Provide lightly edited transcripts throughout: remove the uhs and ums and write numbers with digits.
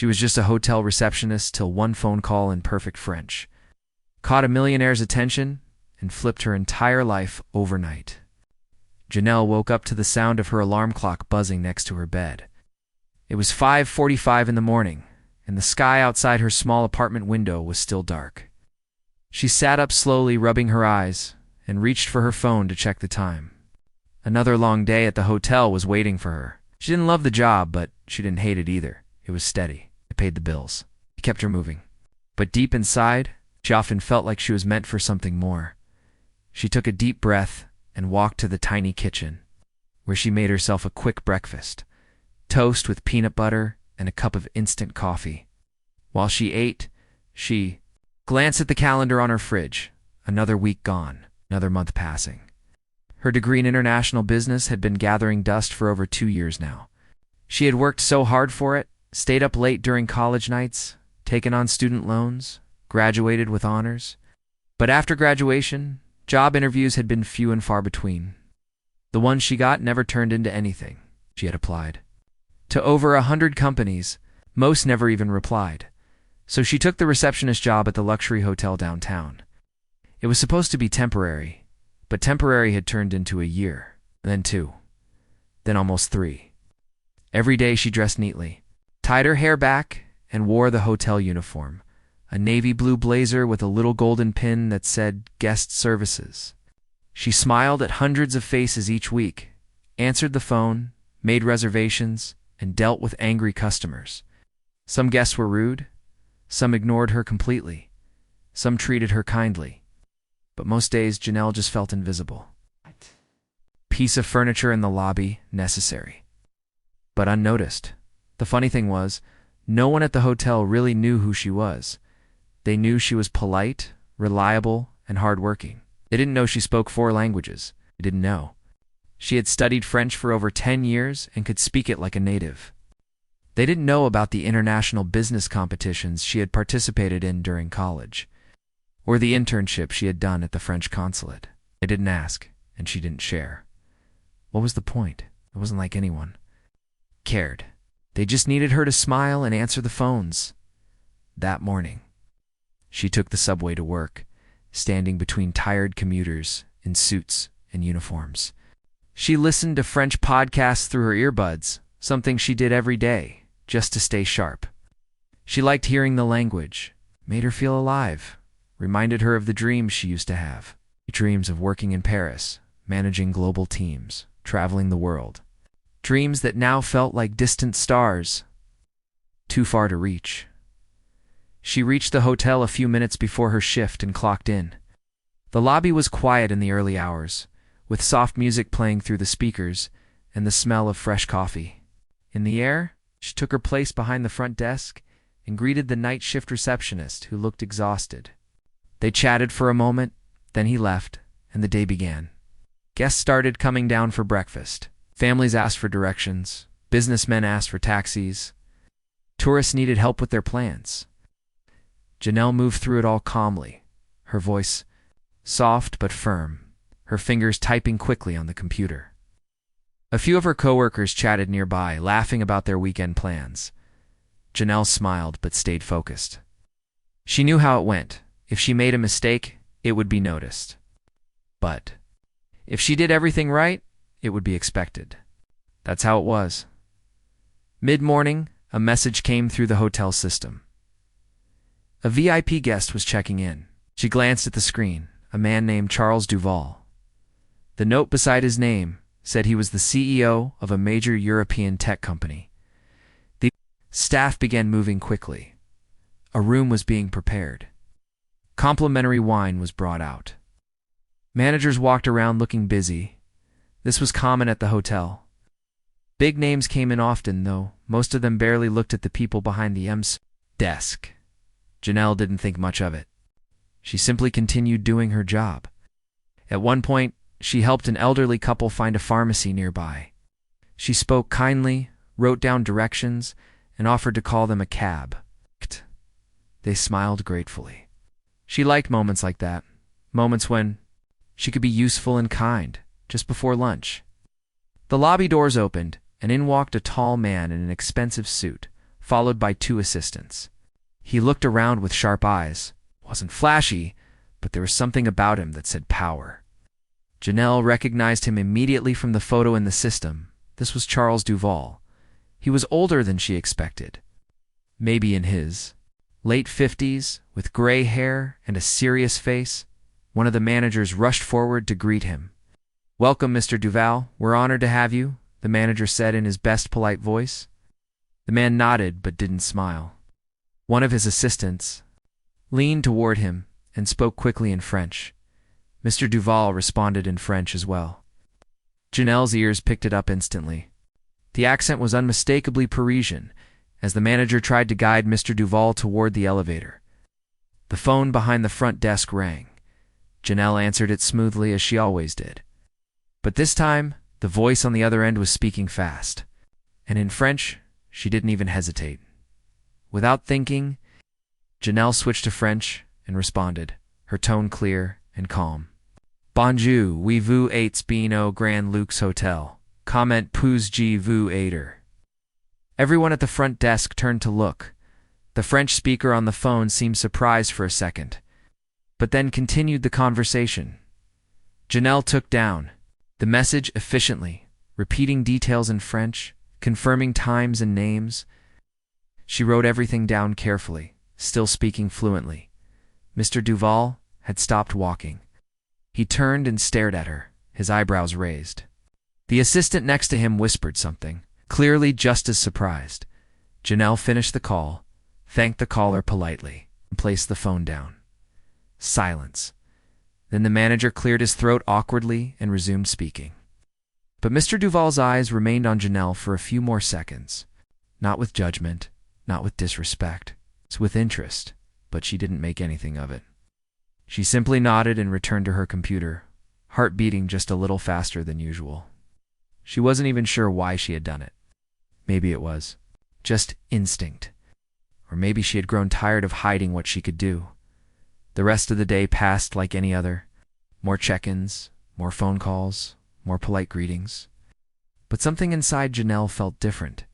She was just a hotel receptionist till one phone call in perfect French caught a millionaire's attention and flipped her entire life overnight. Janelle woke up to the sound of her alarm clock buzzing next to her bed. It was 5:45 in the morning, and the sky outside her small apartment window was still dark. She sat up slowly, rubbing her eyes, and reached for her phone to check the time. Another long day at the hotel was waiting for her. She didn't love the job, but she didn't hate it either. It was steady. It paid the bills. It kept her moving. But deep inside, she often felt like she was meant for something more. She took a deep breath and walked to the tiny kitchen, where she made herself a quick breakfast, toast with peanut butter and a cup of instant coffee. While she ate, she glanced at the calendar on her fridge. Another week gone, another month passing. Her degree in international business had been gathering dust for over 2 years now. She had worked so hard for it, stayed up late during college nights, taken on student loans, graduated with honors. But after graduation, job interviews had been few and far between. The ones she got never turned into anything. She had applied to over 100 companies. Most never even replied. So she took the receptionist job at the luxury hotel downtown. It was supposed to be temporary, but temporary had turned into a year, then 2, then almost 3. Every day she dressed neatly, tied her hair back, and wore the hotel uniform, a navy blue blazer with a little golden pin that said guest services. She smiled at hundreds of faces each week, answered the phone, made reservations, and dealt with angry customers. Some guests were rude, some ignored her completely, some treated her kindly. But most days, Janelle just felt invisible. Piece of furniture in the lobby, necessary, but unnoticed. The funny thing was, no one at the hotel really knew who she was. They knew she was polite, reliable, and hardworking. They didn't know she spoke 4 languages. They didn't know she had studied French for over 10 years and could speak it like a native. They didn't know about the international business competitions she had participated in during college, or the internship she had done at the French consulate. They didn't ask, and she didn't share. What was the point? It wasn't like anyone cared. They just needed her to smile and answer the phones. That morning, she took the subway to work, standing between tired commuters in suits and uniforms. She listened to French podcasts through her earbuds, something she did every day, just to stay sharp. She liked hearing the language, made her feel alive, reminded her of the dreams she used to have. Dreams of working in Paris, managing global teams, traveling the world. Dreams that now felt like distant stars, too far to reach. She reached the hotel a few minutes before her shift and clocked in. The lobby was quiet in the early hours, with soft music playing through the speakers and the smell of fresh coffee. In the air, she took her place behind the front desk and greeted the night shift receptionist, who looked exhausted. They chatted for a moment, then he left, and the day began. Guests started coming down for breakfast. Families asked for directions. Businessmen asked for taxis. Tourists needed help with their plans. Janelle moved through it all calmly, her voice soft but firm, her fingers typing quickly on the computer. A few of her coworkers chatted nearby, laughing about their weekend plans. Janelle smiled but stayed focused. She knew how it went. If she made a mistake, it would be noticed. But if she did everything right, it would be expected. That's how it was. Mid-morning, a message came through the hotel system. A VIP guest was checking in. She glanced at the screen, a man named Charles Duval. The note beside his name said he was the CEO of a major European tech company. The staff began moving quickly. A room was being prepared. Complimentary wine was brought out. Managers walked around looking busy. This was common at the hotel. Big names came in often, though most of them barely looked at the people behind the desk. Janelle didn't think much of it. She simply continued doing her job. At one point, she helped an elderly couple find a pharmacy nearby. She spoke kindly, wrote down directions, and offered to call them a cab. They smiled gratefully. She liked moments like that, moments when she could be useful and kind. Just before lunch, the lobby doors opened, and in walked a tall man in an expensive suit, followed by 2 assistants. He looked around with sharp eyes. Wasn't flashy, but there was something about him that said power. Janelle recognized him immediately from the photo in the system. This was Charles Duval. He was older than she expected. Maybe in his late 50s, with gray hair and a serious face. One of the managers rushed forward to greet him. "Welcome, Mr. Duval. We're honored to have you," the manager said in his best polite voice. The man nodded but didn't smile. One of his assistants leaned toward him and spoke quickly in French. Mr. Duval responded in French as well. Janelle's ears picked it up instantly. The accent was unmistakably Parisian, as the manager tried to guide Mr. Duval toward the elevator. The phone behind the front desk rang. Janelle answered it smoothly as she always did. But this time, the voice on the other end was speaking fast. And in French, she didn't even hesitate. Without thinking, Janelle switched to French and responded, her tone clear and calm. "Bonjour, oui vous êtes bien au Grand Luxe Hotel. Comment puis-je vous aider?" Everyone at the front desk turned to look. The French speaker on the phone seemed surprised for a second, but then continued the conversation. Janelle took down the message efficiently, repeating details in French, confirming times and names. She wrote everything down carefully, still speaking fluently. Mr. Duval had stopped walking. He turned and stared at her, his eyebrows raised. The assistant next to him whispered something, clearly just as surprised. Janelle finished the call, thanked the caller politely, and placed the phone down. Silence. Then the manager cleared his throat awkwardly and resumed speaking. But Mr. Duval's eyes remained on Janelle for a few more seconds. Not with judgment, not with disrespect. It's with interest, but she didn't make anything of it. She simply nodded and returned to her computer, heart beating just a little faster than usual. She wasn't even sure why she had done it. Maybe it was just instinct. Or maybe she had grown tired of hiding what she could do. The rest of the day passed like any other. More check-ins, more phone calls, more polite greetings. But something inside Janelle felt different.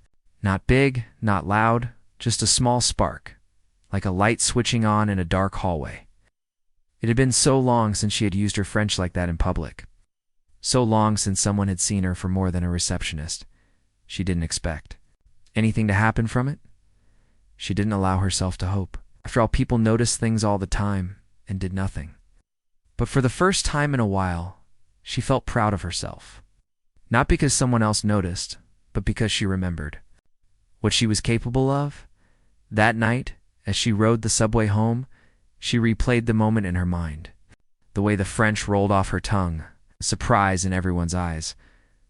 Not big, not loud, just a small spark, like a light switching on in a dark hallway. It had been so long since she had used her French like that in public. So long since someone had seen her for more than a receptionist. She didn't expect anything to happen from it. She didn't allow herself to hope. After all, people noticed things all the time and did nothing. But for the first time in a while, she felt proud of herself. Not because someone else noticed, but because she remembered what she was capable of. That night, as she rode the subway home, she replayed the moment in her mind. The way the French rolled off her tongue, surprise in everyone's eyes,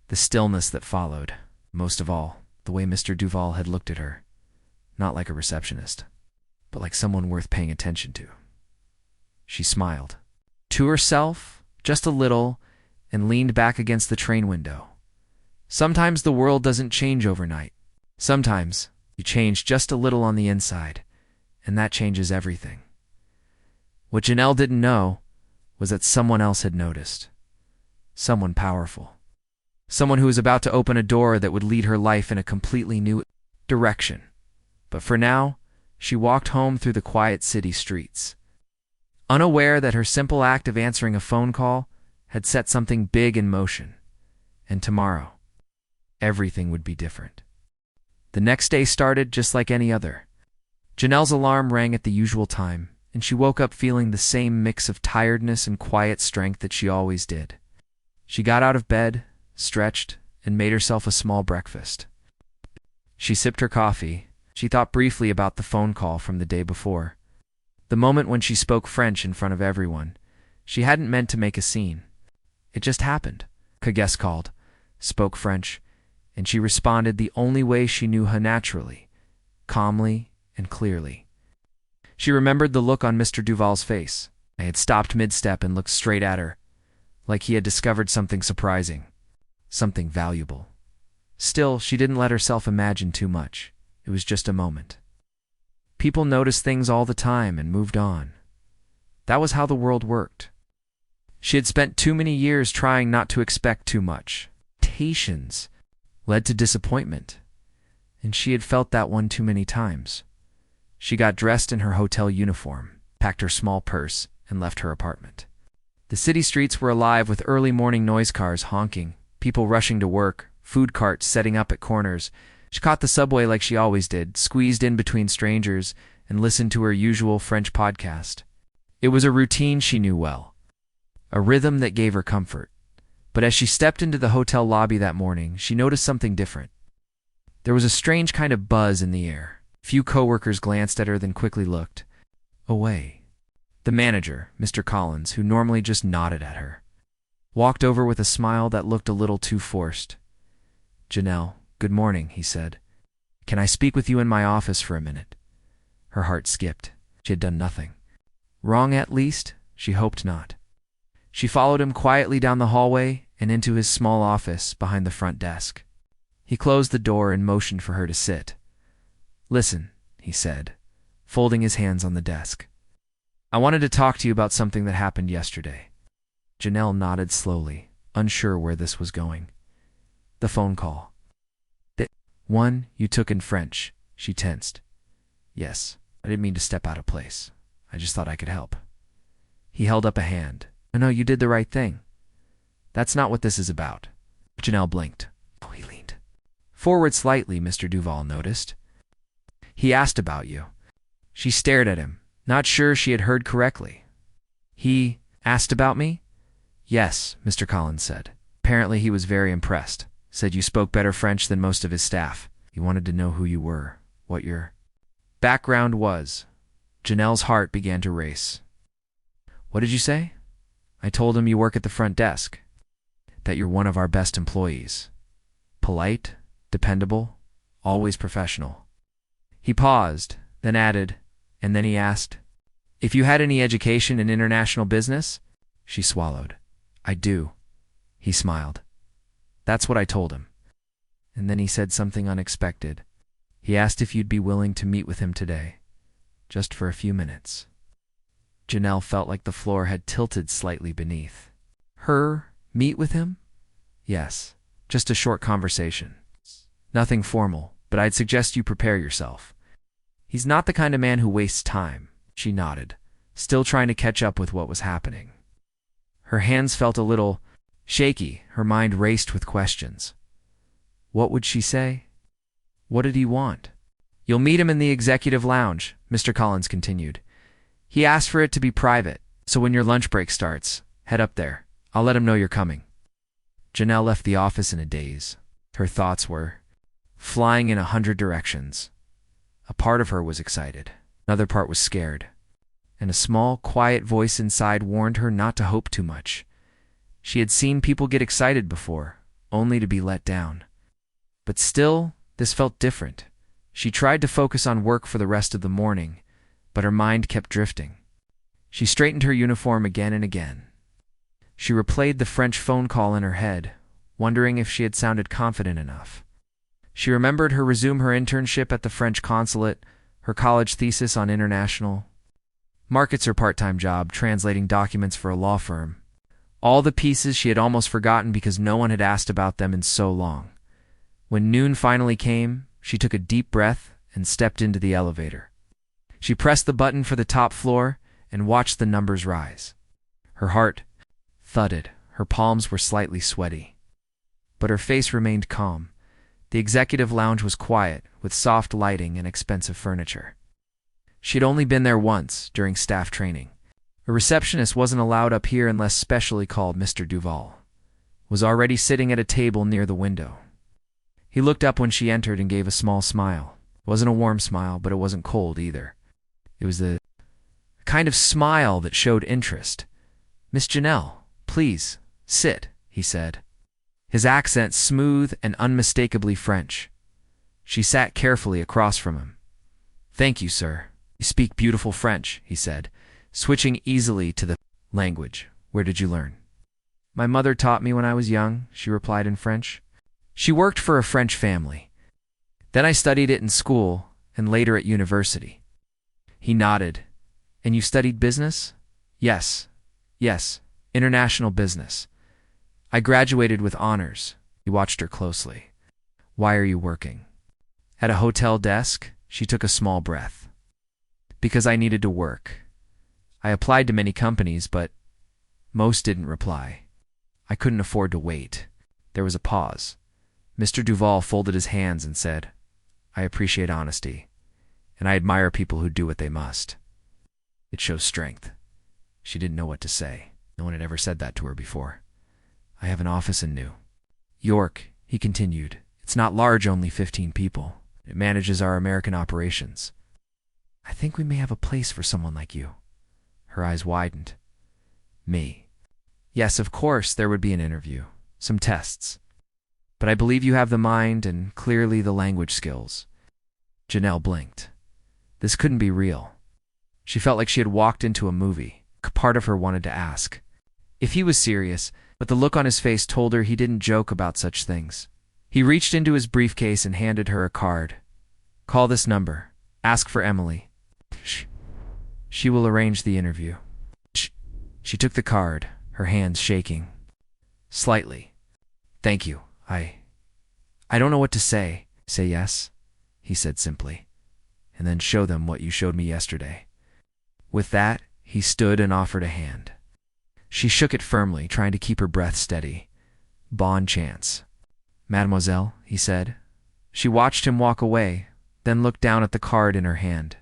the stillness that followed. Most of all, the way Mr. Duval had looked at her, not like a receptionist, but like someone worth paying attention to. She smiled. To herself, just a little, and leaned back against the train window. Sometimes the world doesn't change overnight. Sometimes you change just a little on the inside, and that changes everything. What Janelle didn't know was that someone else had noticed. Someone powerful. Someone who was about to open a door that would lead her life in a completely new direction. But for now, she walked home through the quiet city streets, unaware that her simple act of answering a phone call had set something big in motion. And tomorrow, everything would be different. The next day started just like any other. Janelle's alarm rang at the usual time, and she woke up feeling the same mix of tiredness and quiet strength that she always did. She got out of bed, stretched, and made herself a small breakfast. She sipped her coffee. She thought briefly about the phone call from the day before. The moment when she spoke French in front of everyone. She hadn't meant to make a scene. It just happened. A guest called, spoke French, and she responded the only way she knew how, naturally, calmly and clearly. She remembered the look on Mr. Duval's face. He had stopped mid-step and looked straight at her, like he had discovered something surprising, something valuable. Still, she didn't let herself imagine too much. It was just a moment. People noticed things all the time and moved on. That was how the world worked. She had spent too many years trying not to expect too much. Expectations led to disappointment, and she had felt that one too many times. She got dressed in her hotel uniform, packed her small purse, and left her apartment. The city streets were alive with early morning noise cars honking, people rushing to work, food carts setting up at corners. She caught the subway like she always did, squeezed in between strangers, and listened to her usual French podcast. It was a routine she knew well, a rhythm that gave her comfort. But as she stepped into the hotel lobby that morning, she noticed something different. There was a strange kind of buzz in the air. Few coworkers glanced at her, then quickly looked away. The manager, Mr. Collins, who normally just nodded at her, walked over with a smile that looked a little too forced. "Janelle, good morning," he said. "Can I speak with you in my office for a minute?" Her heart skipped. She had done nothing wrong, at least, she hoped not. She followed him quietly down the hallway and into his small office behind the front desk. He closed the door and motioned for her to sit. "Listen," he said, folding his hands on the desk. "I wanted to talk to you about something that happened yesterday." Janelle nodded slowly, unsure where this was going. "The phone call. The one you took in French," she tensed. "Yes, I didn't mean to step out of place. I just thought I could help." He held up a hand. No, you did the right thing. That's not what this is about." Janelle blinked. Oh, he leaned forward slightly, Mr. Duval noticed. "He asked about you." She stared at him, not sure she had heard correctly. "He asked about me?" "Yes," Mr. Collins said. Apparently he was very impressed. Said you spoke better French than most of his staff. He wanted to know who you were, what your background was. Janelle's heart began to race. "What did you say?" "I told him you work at the front desk, that you're one of our best employees. Polite, dependable, always professional." He paused, then added, and then he asked, "If you had any education in international business?" She swallowed. "I do." He smiled. "That's what I told him." And then he said something unexpected. He asked if you'd be willing to meet with him today, just for a few minutes. Janelle felt like the floor had tilted slightly beneath. Her meet with him? Yes, just a short conversation. Nothing formal, but I'd suggest you prepare yourself. He's not the kind of man who wastes time. She nodded, still trying to catch up with what was happening. Her hands felt a little shaky, her mind raced with questions. What would she say? What did he want? "You'll meet him in the executive lounge," Mr. Collins continued. "He asked for it to be private, so when your lunch break starts, head up there. I'll let him know you're coming." Janelle left the office in a daze. Her thoughts were flying in 100 directions. A part of her was excited. Another part was scared. And a small, quiet voice inside warned her not to hope too much. She had seen people get excited before, only to be let down. But still, this felt different. She tried to focus on work for the rest of the morning, but her mind kept drifting. She straightened her uniform again and again. She replayed the French phone call in her head, wondering if she had sounded confident enough. She remembered her internship at the French consulate, her college thesis on international markets, her part-time job translating documents for a law firm. All the pieces she had almost forgotten because no one had asked about them in so long. When noon finally came, she took a deep breath and stepped into the elevator. She pressed the button for the top floor and watched the numbers rise. Her heart thudded, her palms were slightly sweaty. But her face remained calm. The executive lounge was quiet, with soft lighting and expensive furniture. She had only been there once, during staff training. A receptionist wasn't allowed up here unless specially called. Mr. Duval was already sitting at a table near the window. He looked up when she entered and gave a small smile. It wasn't a warm smile, but it wasn't cold either. It was the kind of smile that showed interest. "Miss Janelle, please, sit," he said. His accent smooth and unmistakably French. She sat carefully across from him. "Thank you, sir. You speak beautiful French," he said, switching easily to the language. "Where did you learn?" "My mother taught me when I was young," she replied in French. She worked for a French family. Then I studied it in school and later at university. He nodded. "And you studied business?" Yes, international business. I graduated with honors." He watched her closely. "Why are you working?" At a hotel desk, she took a small breath. Because I needed to work. I applied to many companies, but most didn't reply. I couldn't afford to wait. There was a pause. Mr. Duval folded his hands and said, I appreciate honesty, and I admire people who do what they must. It shows strength. She didn't know what to say. No one had ever said that to her before. I have an office in New York, he continued. It's not large, only 15 people. It manages our American operations. I think we may have a place for someone like you. Her eyes widened. Me. Yes, of course, there would be an interview, some tests. But I believe you have the mind and clearly the language skills. Janelle blinked. This couldn't be real. She felt like she had walked into a movie. A part of her wanted to ask if he was serious, but the look on his face told her he didn't joke about such things. He reached into his briefcase and handed her a card. Call this number. Ask for Emily. She will arrange the interview. She took the card, her hands shaking. Slightly. Thank you. I don't know what to say. Say yes, he said simply, and then show them what you showed me yesterday. With that, he stood and offered a hand. She shook it firmly, trying to keep her breath steady. Bon chance. Mademoiselle, he said. She watched him walk away, then looked down at the card in her hand.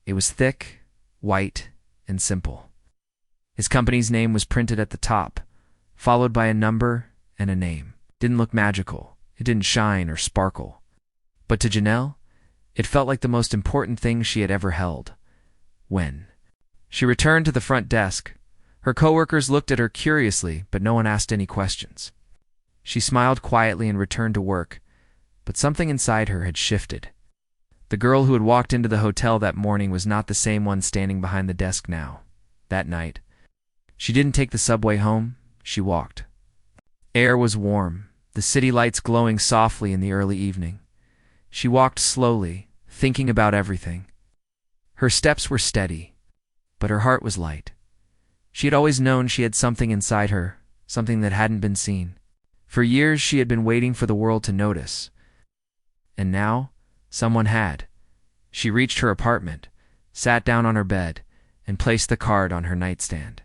It was thick, white, and simple. His company's name was printed at the top, followed by a number and a name. It didn't look magical. It didn't shine or sparkle. But to Janelle, it felt like the most important thing she had ever held. When she returned to the front desk, her coworkers looked at her curiously, but no one asked any questions. She smiled quietly and returned to work, but something inside her had shifted. The girl who had walked into the hotel that morning was not the same one standing behind the desk now. That night, she didn't take the subway home, she walked. Air was warm, the city lights glowing softly in the early evening. She walked slowly, thinking about everything. Her steps were steady, but her heart was light. She had always known she had something inside her, something that hadn't been seen. For years she had been waiting for the world to notice. And now, someone had. She reached her apartment, sat down on her bed, and placed the card on her nightstand.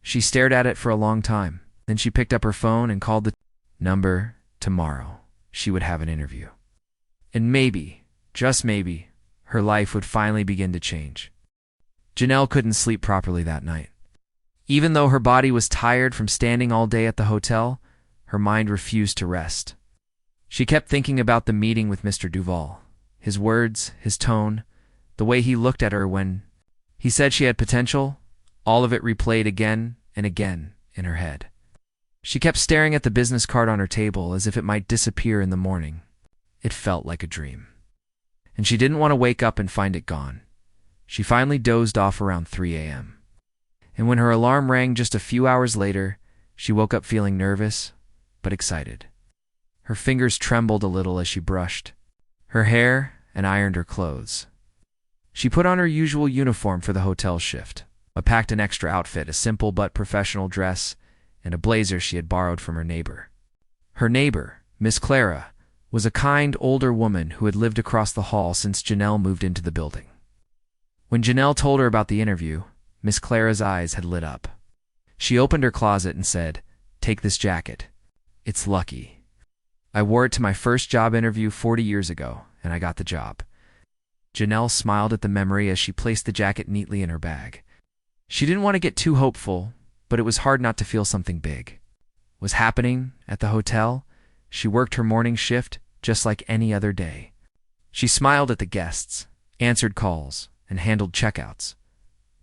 She stared at it for a long time. Then she picked up her phone and called the number. Tomorrow, she would have an interview. And maybe, just maybe, her life would finally begin to change. Janelle couldn't sleep properly that night. Even though her body was tired from standing all day at the hotel, her mind refused to rest. She kept thinking about the meeting with Mr. Duval. His words, his tone, the way he looked at her when he said she had potential, all of it replayed again and again in her head. She kept staring at the business card on her table as if it might disappear in the morning. It felt like a dream. And she didn't want to wake up and find it gone. She finally dozed off around 3 a.m. And when her alarm rang just a few hours later, she woke up feeling nervous, but excited. Her fingers trembled a little as she brushed her hair and ironed her clothes. She put on her usual uniform for the hotel shift, but packed an extra outfit, a simple but professional dress, and a blazer she had borrowed from her neighbor. Her neighbor, Miss Clara, was a kind, older woman who had lived across the hall since Janelle moved into the building. When Janelle told her about the interview, Miss Clara's eyes had lit up. She opened her closet and said, "Take this jacket. It's lucky. I wore it to my first job interview 40 years ago, and I got the job." Janelle smiled at the memory as she placed the jacket neatly in her bag. She didn't want to get too hopeful, but it was hard not to feel something big was happening at the hotel. She worked her morning shift just like any other day. She smiled at the guests, answered calls, and handled checkouts.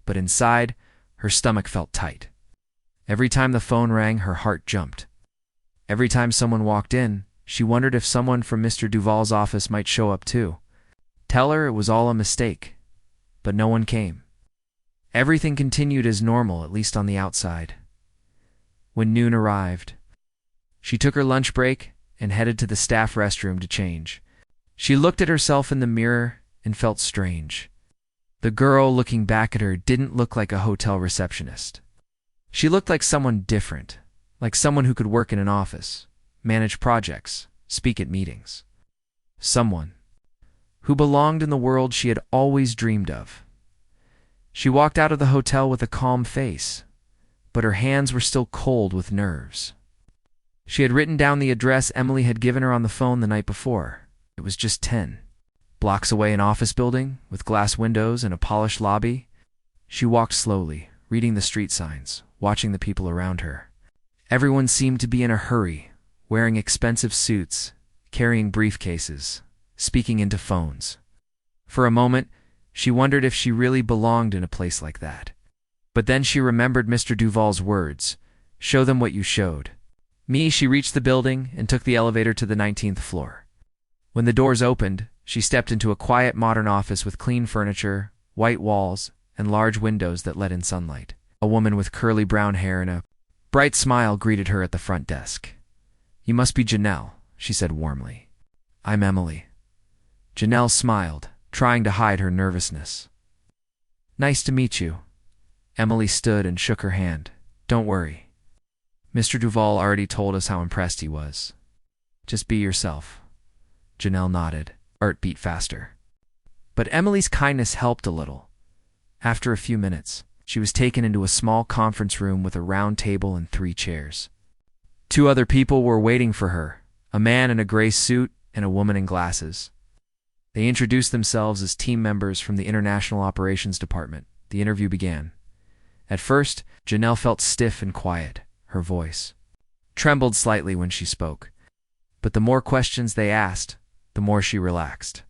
But inside, her stomach felt tight. Every time the phone rang, her heart jumped. Every time someone walked in, she wondered if someone from Mr. Duval's office might show up too. Tell her it was all a mistake, but no one came. Everything continued as normal, at least on the outside. When noon arrived, she took her lunch break and headed to the staff restroom to change. She looked at herself in the mirror and felt strange. The girl looking back at her didn't look like a hotel receptionist. She looked like someone different, like someone who could work in an office, manage projects, speak at meetings. Someone who belonged in the world she had always dreamed of. She walked out of the hotel with a calm face, but her hands were still cold with nerves. She had written down the address Emily had given her on the phone the night before. It was just 10 blocks away, an office building with glass windows and a polished lobby. She walked slowly, reading the street signs, watching the people around her. Everyone seemed to be in a hurry, wearing expensive suits, carrying briefcases, speaking into phones. For a moment, she wondered if she really belonged in a place like that. But then she remembered Mr. Duval's words, "Show them what you showed." She reached the building and took the elevator to the 19th floor. When the doors opened, she stepped into a quiet modern office with clean furniture, white walls, and large windows that let in sunlight. A woman with curly brown hair and a bright smile greeted her at the front desk. "You must be Janelle," she said warmly. "I'm Emily." Janelle smiled, trying to hide her nervousness. "Nice to meet you." Emily stood and shook her hand. "Don't worry. Mr. Duval already told us how impressed he was. Just be yourself." Janelle nodded. Heart beat faster. But Emily's kindness helped a little. After a few minutes, she was taken into a small conference room with a round table and 3 chairs. 2 other people were waiting for her, a man in a gray suit and a woman in glasses. They introduced themselves as team members from the International Operations Department. The interview began. At first, Janelle felt stiff and quiet. Her voice trembled slightly when she spoke. But the more questions they asked, the more she relaxed.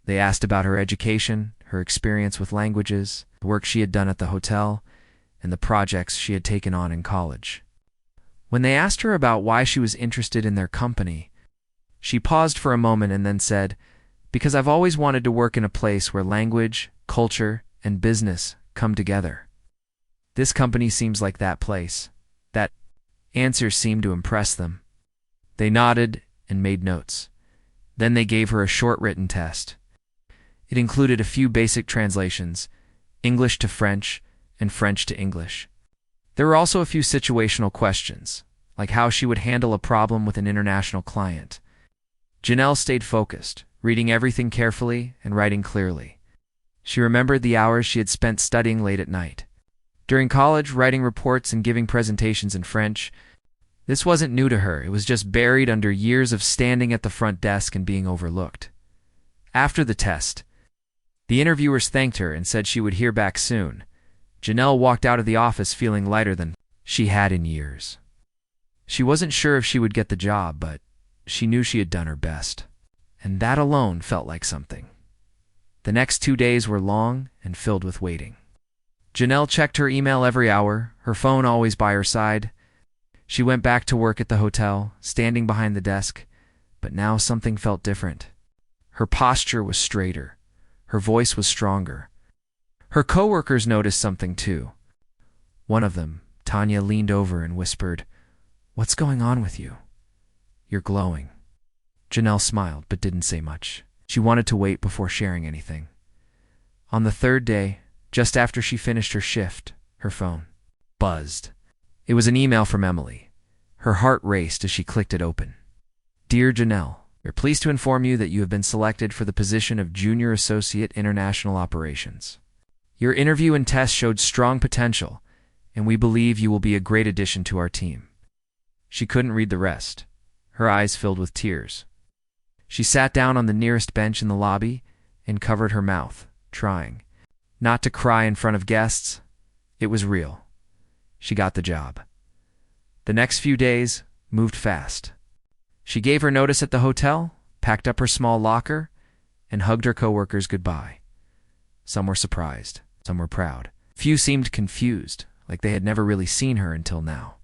They asked about her education, her experience with languages, the work she had done at the hotel, and the projects she had taken on in college. When they asked her about why she was interested in their company, she paused for a moment and then said, "Because I've always wanted to work in a place where language, culture, and business come together. This company seems like that place." That answer seemed to impress them. They nodded and made notes. Then they gave her a short written test. It included a few basic translations, English to French and French to English. There were also a few situational questions, like how she would handle a problem with an international client. Janelle stayed focused, reading everything carefully and writing clearly. She remembered the hours she had spent studying late at night. During college, writing reports and giving presentations in French. This wasn't new to her. It was just buried under years of standing at the front desk and being overlooked. After the test, the interviewers thanked her and said she would hear back soon. Janelle walked out of the office feeling lighter than she had in years. She wasn't sure if she would get the job, but she knew she had done her best. And that alone felt like something. The next 2 days were long and filled with waiting. Janelle checked her email every hour, her phone always by her side. She went back to work at the hotel, standing behind the desk, but now something felt different. Her posture was straighter. Her voice was stronger. Her coworkers noticed something too. One of them, Tanya, leaned over and whispered, "What's going on with you? You're glowing." Janelle smiled but didn't say much. She wanted to wait before sharing anything. On the 3rd day, just after she finished her shift, her phone buzzed. It was an email from Emily. Her heart raced as she clicked it open. "Dear Janelle, we're pleased to inform you that you have been selected for the position of Junior Associate International Operations. Your interview and test showed strong potential, and we believe you will be a great addition to our team." She couldn't read the rest. Her eyes filled with tears. She sat down on the nearest bench in the lobby and covered her mouth, trying not to cry in front of guests. It was real. She got the job. The next few days moved fast. She gave her notice at the hotel, packed up her small locker, and hugged her coworkers goodbye. Some were surprised, some were proud. Few seemed confused, like they had never really seen her until now.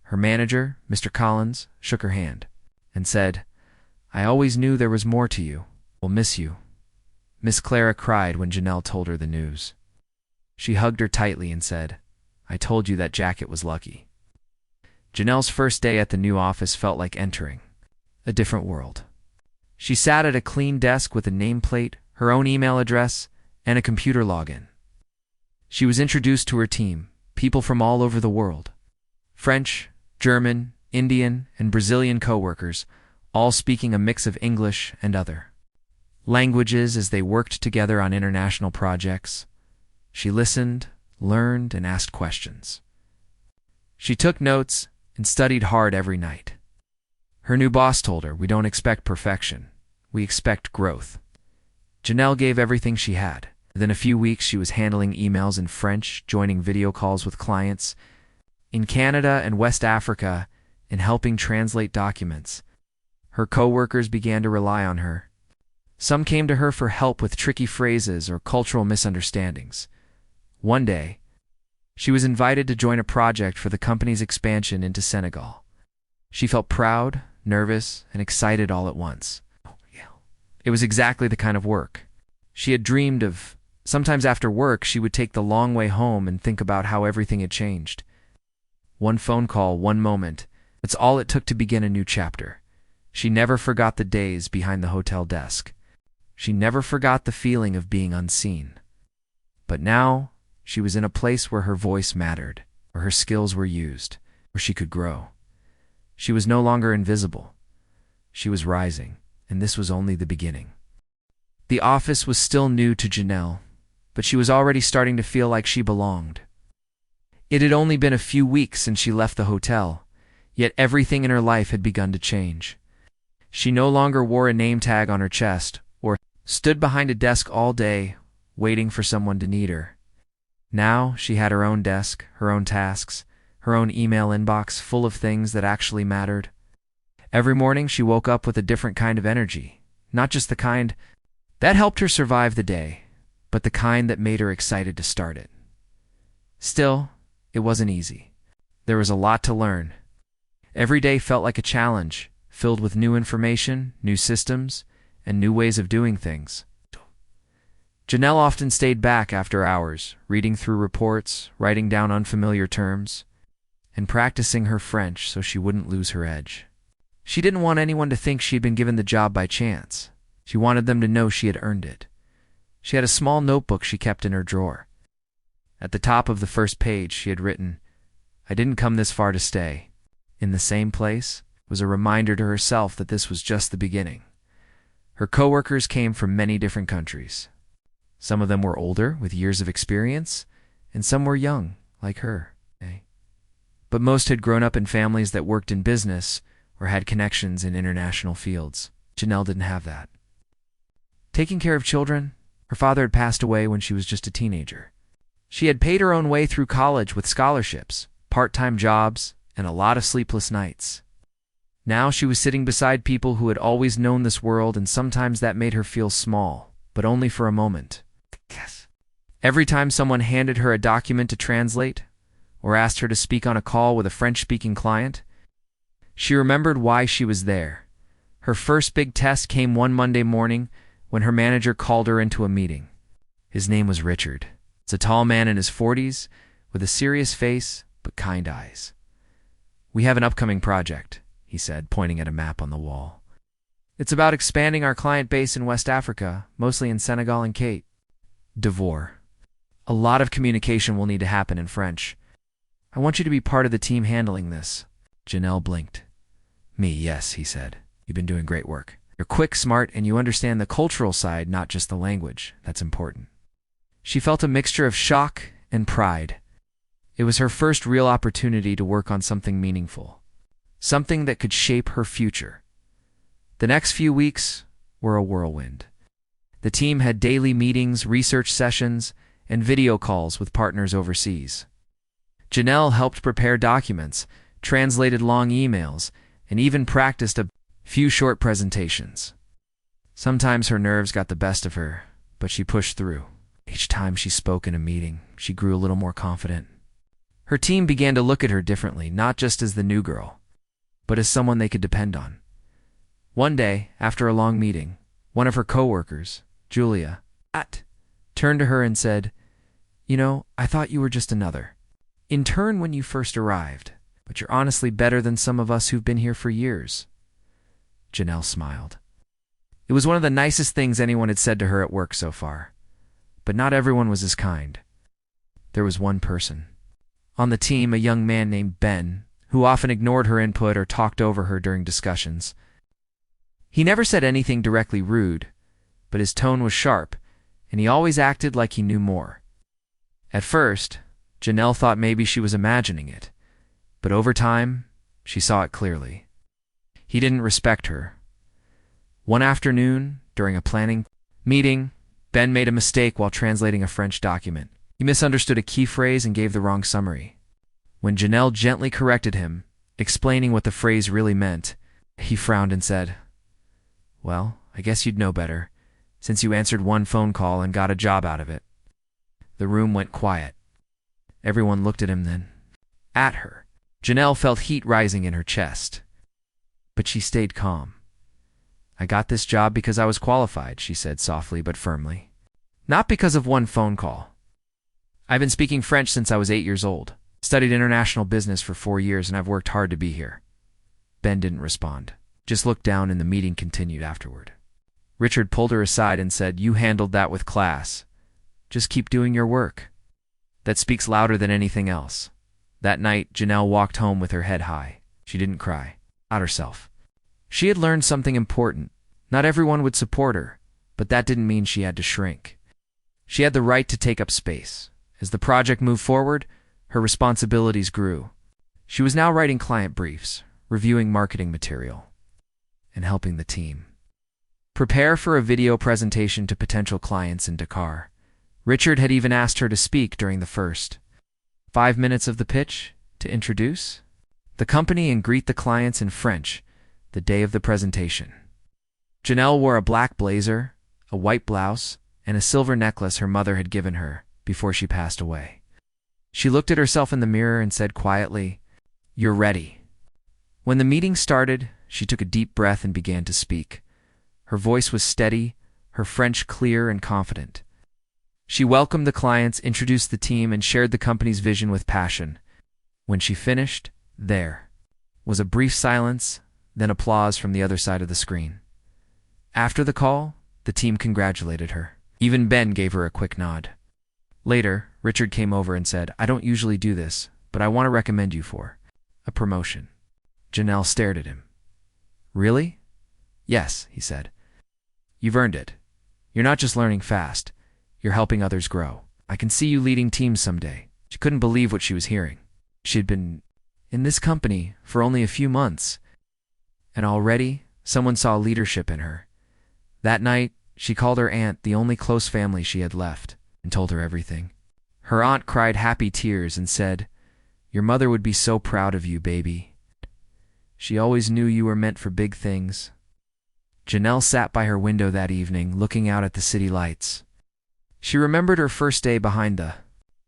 Her manager, Mr. Collins, shook her hand and said, "I always knew there was more to you. We'll miss you." Miss Clara cried when Janelle told her the news. She hugged her tightly and said, "I told you that jacket was lucky." Janelle's first day at the new office felt like entering a different world. She sat at a clean desk with a nameplate, her own email address, and a computer login. She was introduced to her team, people from all over the world. French, German, Indian, and Brazilian coworkers, all speaking a mix of English and other languages as they worked together on international projects. She listened, learned, and asked questions. She took notes and studied hard every night. Her new boss told her, "We don't expect perfection. We expect growth." Janelle gave everything she had. Within a few weeks, she was handling emails in French, joining video calls with clients in Canada and West Africa, and helping translate documents. Her coworkers began to rely on her. Some came to her for help with tricky phrases or cultural misunderstandings. One day, she was invited to join a project for the company's expansion into Senegal. She felt proud, nervous, and excited all at once. It was exactly the kind of work she had dreamed of. Sometimes after work, she would take the long way home and think about how everything had changed. One phone call, one moment, that's all it took to begin a new chapter. She never forgot the days behind the hotel desk. She never forgot the feeling of being unseen. But now, she was in a place where her voice mattered, where her skills were used, where she could grow. She was no longer invisible. She was rising, and this was only the beginning. The office was still new to Janelle, but she was already starting to feel like she belonged. It had only been a few weeks since she left the hotel, yet everything in her life had begun to change. She no longer wore a name tag on her chest or stood behind a desk all day, waiting for someone to need her. Now she had her own desk, her own tasks, her own email inbox full of things that actually mattered. Every morning she woke up with a different kind of energy, not just the kind that helped her survive the day, but the kind that made her excited to start it. Still, it wasn't easy. There was a lot to learn. Every day felt like a challenge, filled with new information, new systems, and new ways of doing things. Janelle often stayed back after hours, reading through reports, writing down unfamiliar terms, and practicing her French so she wouldn't lose her edge. She didn't want anyone to think she had been given the job by chance. She wanted them to know she had earned it. She had a small notebook she kept in her drawer. At the top of the first page, she had written, "I didn't come this far to stay." In the same place was a reminder to herself that this was just the beginning. Her coworkers came from many different countries. Some of them were older, with years of experience, and some were young, like her. But most had grown up in families that worked in business or had connections in international fields. Janelle didn't have that. Taking care of children, her father had passed away when she was just a teenager. She had paid her own way through college with scholarships, part-time jobs, and a lot of sleepless nights. Now she was sitting beside people who had always known this world, and sometimes that made her feel small, but only for a moment. Every time someone handed her a document to translate, or asked her to speak on a call with a French-speaking client, she remembered why she was there. Her first big test came one Monday morning when her manager called her into a meeting. His name was Richard. It's a tall man in his 40s, with a serious face but kind eyes. "We have an upcoming project," he said, pointing at a map on the wall. "It's about expanding our client base in West Africa, mostly in Senegal and Cape d'Ivoire. A lot of communication will need to happen in French. I want you to be part of the team handling this." Janelle blinked. "Me, yes," he said. "You've been doing great work. You're quick, smart, and you understand the cultural side, not just the language. That's important." She felt a mixture of shock and pride. It was her first real opportunity to work on something meaningful, something that could shape her future. The next few weeks were a whirlwind. The team had daily meetings, research sessions, and video calls with partners overseas. Janelle helped prepare documents, translated long emails, and even practiced a few short presentations. Sometimes her nerves got the best of her, but she pushed through. Each time she spoke in a meeting, she grew a little more confident. Her team began to look at her differently, not just as the new girl, but as someone they could depend on. One day, after a long meeting, one of her coworkers, Julia, turned to her and said, "You know, I thought you were just another intern when you first arrived, but you're honestly better than some of us who've been here for years." Janelle smiled. It was one of the nicest things anyone had said to her at work so far. But not everyone was as kind. There was one person on the team, a young man named Ben, who often ignored her input or talked over her during discussions. He never said anything directly rude, but his tone was sharp, and he always acted like he knew more. At first, Janelle thought maybe she was imagining it, but over time, she saw it clearly. He didn't respect her. One afternoon, during a planning meeting, Ben made a mistake while translating a French document. He misunderstood a key phrase and gave the wrong summary. When Janelle gently corrected him, explaining what the phrase really meant, he frowned and said, "Well, I guess you'd know better, since you answered one phone call and got a job out of it." The room went quiet. Everyone looked at him then. At her. Janelle felt heat rising in her chest. But she stayed calm. "I got this job because I was qualified," she said softly but firmly. "Not because of one phone call. I've been speaking French since I was 8 years old. Studied international business for 4 years, and I've worked hard to be here." Ben didn't respond. Just looked down, and the meeting continued afterward. Richard pulled her aside and said, "You handled that with class. Just keep doing your work. That speaks louder than anything else." That night, Janelle walked home with her head high. She didn't cry. Not herself. She had learned something important. Not everyone would support her, but that didn't mean she had to shrink. She had the right to take up space. As the project moved forward, her responsibilities grew. She was now writing client briefs, reviewing marketing material, and helping the team prepare for a video presentation to potential clients in Dakar. Richard had even asked her to speak during the first 5 minutes of the pitch to introduce the company and greet the clients in French the day of the presentation. Janelle wore a black blazer, a white blouse, and a silver necklace her mother had given her before she passed away. She looked at herself in the mirror and said quietly, "You're ready." When the meeting started, she took a deep breath and began to speak. Her voice was steady, her French clear and confident. She welcomed the clients, introduced the team, and shared the company's vision with passion. When she finished, there was a brief silence, then applause from the other side of the screen. After the call, the team congratulated her. Even Ben gave her a quick nod. Later, Richard came over and said, "I don't usually do this, but I want to recommend you for a promotion." Janelle stared at him. "Really?" "Yes," he said. "You've earned it. You're not just learning fast. You're helping others grow. I can see you leading teams someday." She couldn't believe what she was hearing. She had been in this company for only a few months, and already someone saw leadership in her. That night, she called her aunt, the only close family she had left, and told her everything. Her aunt cried happy tears and said, "Your mother would be so proud of you, baby. She always knew you were meant for big things." Janelle sat by her window that evening, looking out at the city lights. She remembered her first day behind the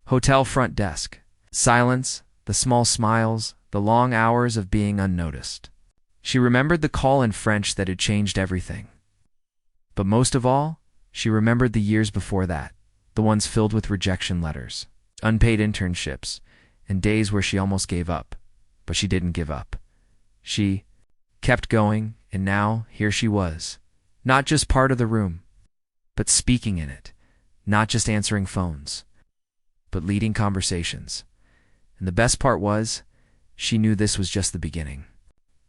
hotel front desk. Silence, the small smiles, the long hours of being unnoticed. She remembered the call in French that had changed everything. But most of all, she remembered the years before that, the ones filled with rejection letters, unpaid internships, and days where she almost gave up. But she didn't give up. She kept going, and now here she was, not just part of the room, but speaking in it, not just answering phones, but leading conversations. And the best part was, she knew this was just the beginning.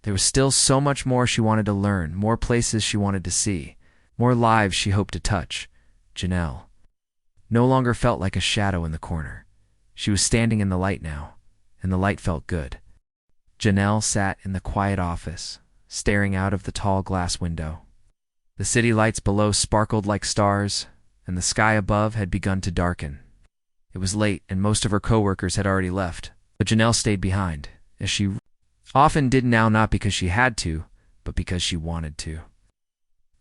There was still so much more she wanted to learn, more places she wanted to see, more lives she hoped to touch. Janelle no longer felt like a shadow in the corner. She was standing in the light now, and the light felt good. Janelle sat in the quiet office, staring out of the tall glass window. The city lights below sparkled like stars, and the sky above had begun to darken. It was late, and most of her coworkers had already left, but Janelle stayed behind, as she often did now, not because she had to, but because she wanted to.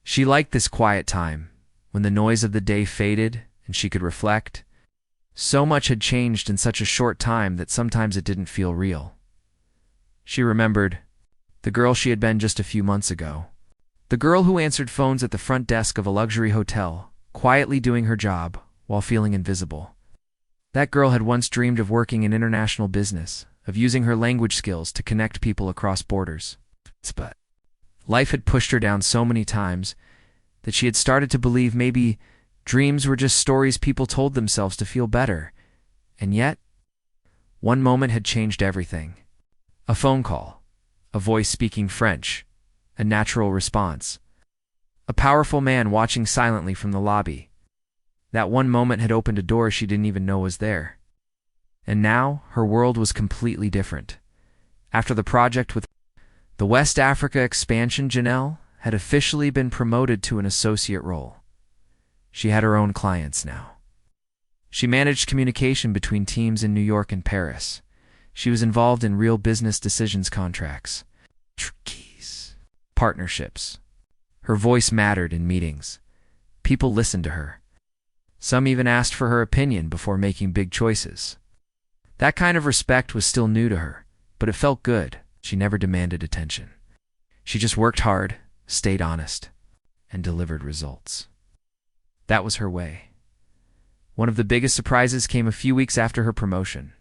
She liked this quiet time, when the noise of the day faded and she could reflect. So much had changed in such a short time that sometimes it didn't feel real. She remembered the girl she had been just a few months ago. The girl who answered phones at the front desk of a luxury hotel, quietly doing her job while feeling invisible. That girl had once dreamed of working in international business, of using her language skills to connect people across borders. But life had pushed her down so many times that she had started to believe maybe dreams were just stories people told themselves to feel better. And yet, one moment had changed everything. A phone call, a voice speaking French, a natural response, a powerful man watching silently from the lobby. That one moment had opened a door she didn't even know was there. And now, her world was completely different. After the project with the West Africa expansion, Janelle had officially been promoted to an associate role. She had her own clients now. She managed communication between teams in New York and Paris. She was involved in real business decisions, contracts, keys, partnerships. Her voice mattered in meetings. People listened to her. Some even asked for her opinion before making big choices. That kind of respect was still new to her, but it felt good. She never demanded attention. She just worked hard, stayed honest, and delivered results. That was her way. One of the biggest surprises came a few weeks after her promotion.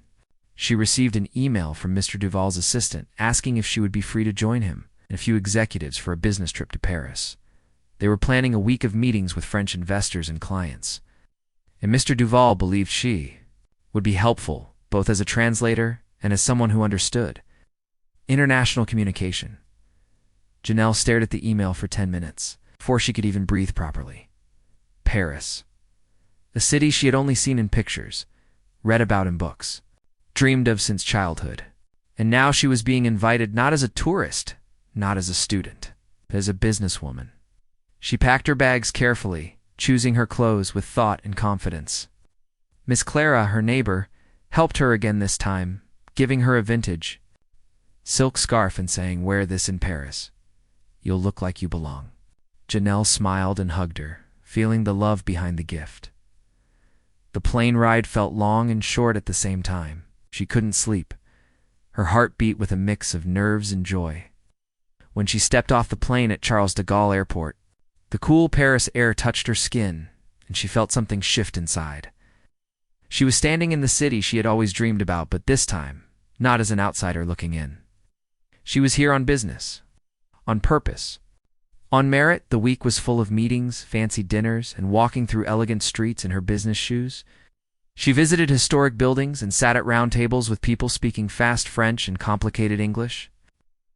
She received an email from Mr. Duval's assistant asking if she would be free to join him and a few executives for a business trip to Paris. They were planning a week of meetings with French investors and clients, and Mr. Duval believed she would be helpful, both as a translator and as someone who understood international communication. Janelle stared at the email for 10 minutes before she could even breathe properly. Paris. A city she had only seen in pictures, read about in books, dreamed of since childhood. And now she was being invited not as a tourist, not as a student, but as a businesswoman. She packed her bags carefully, choosing her clothes with thought and confidence. Miss Clara, her neighbor, helped her again this time, giving her a vintage silk scarf and saying, "Wear this in Paris. You'll look like you belong." Janelle smiled and hugged her, feeling the love behind the gift. The plane ride felt long and short at the same time. She couldn't sleep. Her heart beat with a mix of nerves and joy. When she stepped off the plane at Charles de Gaulle Airport, the cool Paris air touched her skin, and she felt something shift inside. She was standing in the city she had always dreamed about, but this time, not as an outsider looking in. She was here on business, on purpose, on merit. The week was full of meetings, fancy dinners, and walking through elegant streets in her business shoes. She visited historic buildings and sat at round tables with people speaking fast French and complicated English.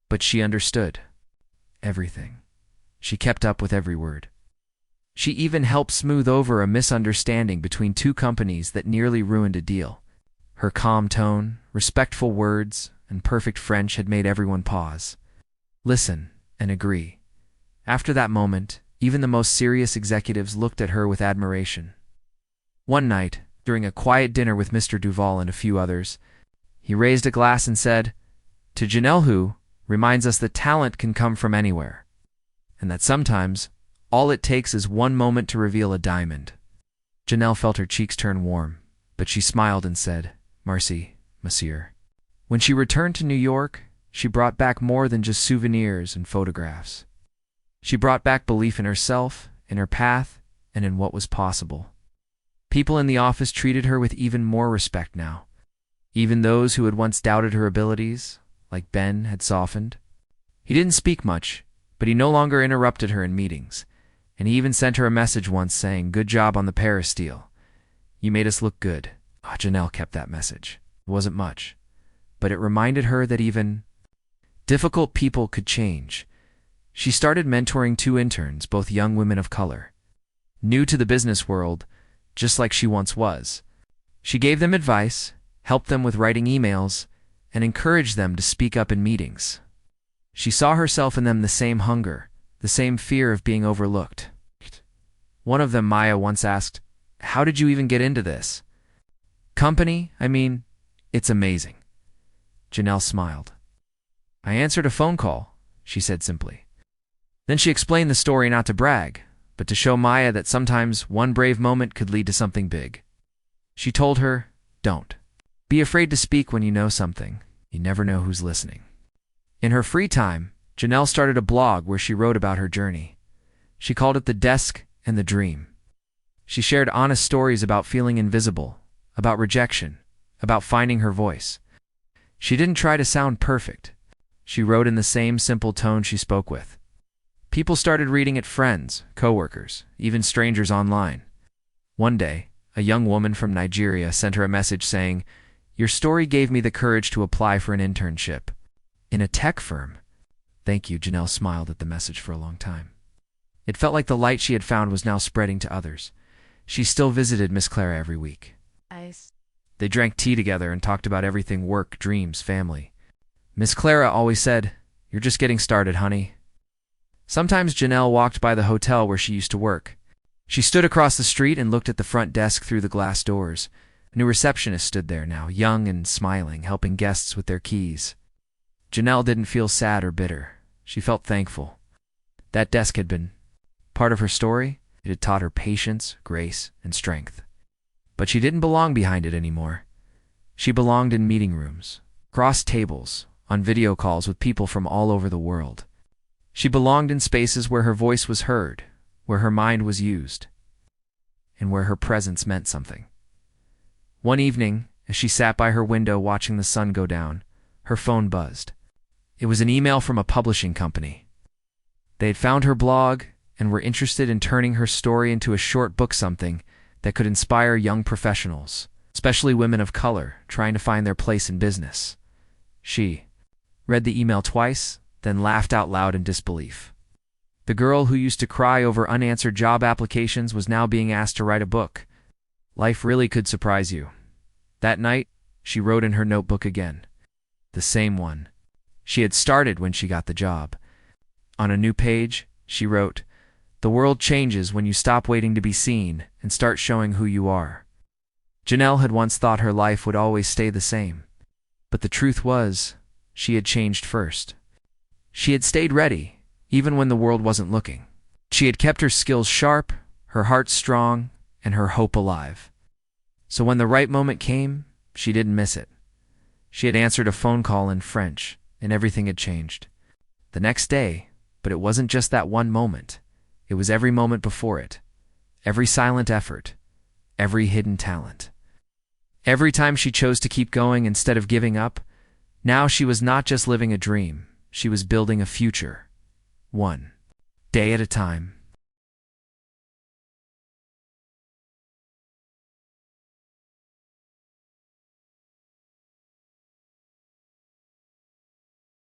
But she understood everything. She kept up with every word. She even helped smooth over a misunderstanding between two companies that nearly ruined a deal. Her calm tone, respectful words, and perfect French had made everyone pause, listen, and agree. After that moment, even the most serious executives looked at her with admiration. One night, during a quiet dinner with Mr. Duval and a few others, he raised a glass and said, "To Janelle, who reminds us that talent can come from anywhere, and that sometimes all it takes is one moment to reveal a diamond." Janelle felt her cheeks turn warm, but she smiled and said, "Merci, monsieur." When she returned to New York, she brought back more than just souvenirs and photographs. She brought back belief in herself, in her path, and in what was possible. People in the office treated her with even more respect now. Even those who had once doubted her abilities, like Ben, had softened. He didn't speak much, but he no longer interrupted her in meetings, and he even sent her a message once saying, "Good job on the Paris deal. You made us look good." Janelle kept that message. It wasn't much, but it reminded her that even difficult people could change. She started mentoring 2 interns, both young women of color, new to the business world, just like she once was. She gave them advice, helped them with writing emails, and encouraged them to speak up in meetings. She saw herself in them the same hunger, the same fear of being overlooked. One of them, Maya, once asked, "How did you even get into this company? I mean, it's amazing." Janelle smiled. "I answered a phone call," she said simply. Then she explained the story not to brag, but to show Maya that sometimes one brave moment could lead to something big. She told her, "Don't be afraid to speak when you know something. You never know who's listening." In her free time, Janelle started a blog where she wrote about her journey. She called it The Desk and the Dream. She shared honest stories about feeling invisible, about rejection, about finding her voice. She didn't try to sound perfect. She wrote in the same simple tone she spoke with. People started reading it, friends, coworkers, even strangers online. One day, a young woman from Nigeria sent her a message saying, "Your story gave me the courage to apply for an internship in a tech firm." "Thank you," Janelle smiled at the message for a long time. It felt like the light she had found was now spreading to others. She still visited Miss Clara every week. Nice. They drank tea together and talked about everything: work, dreams, family. Miss Clara always said, "You're just getting started, honey." Sometimes Janelle walked by the hotel where she used to work. She stood across the street and looked at the front desk through the glass doors. A new receptionist stood there now, young and smiling, helping guests with their keys. Janelle didn't feel sad or bitter. She felt thankful. That desk had been part of her story. It had taught her patience, grace, and strength. But she didn't belong behind it anymore. She belonged in meeting rooms, across tables, on video calls with people from all over the world. She belonged in spaces where her voice was heard, where her mind was used, and where her presence meant something. One evening, as she sat by her window watching the sun go down, her phone buzzed. It was an email from a publishing company. They had found her blog and were interested in turning her story into a short book, something that could inspire young professionals, especially women of color trying to find their place in business. She read the email twice, then laughed out loud in disbelief. The girl who used to cry over unanswered job applications was now being asked to write a book. Life really could surprise you. That night, she wrote in her notebook again. The same one she had started when she got the job. On a new page, she wrote, "The world changes when you stop waiting to be seen and start showing who you are." Janelle had once thought her life would always stay the same. But the truth was, she had changed first. She had stayed ready, even when the world wasn't looking. She had kept her skills sharp, her heart strong, and her hope alive. So when the right moment came, she didn't miss it. She had answered a phone call in French, and everything had changed. The next day, but it wasn't just that one moment. It was every moment before it. Every silent effort. Every hidden talent. Every time she chose to keep going instead of giving up, now she was not just living a dream. She was building a future. One day at a time.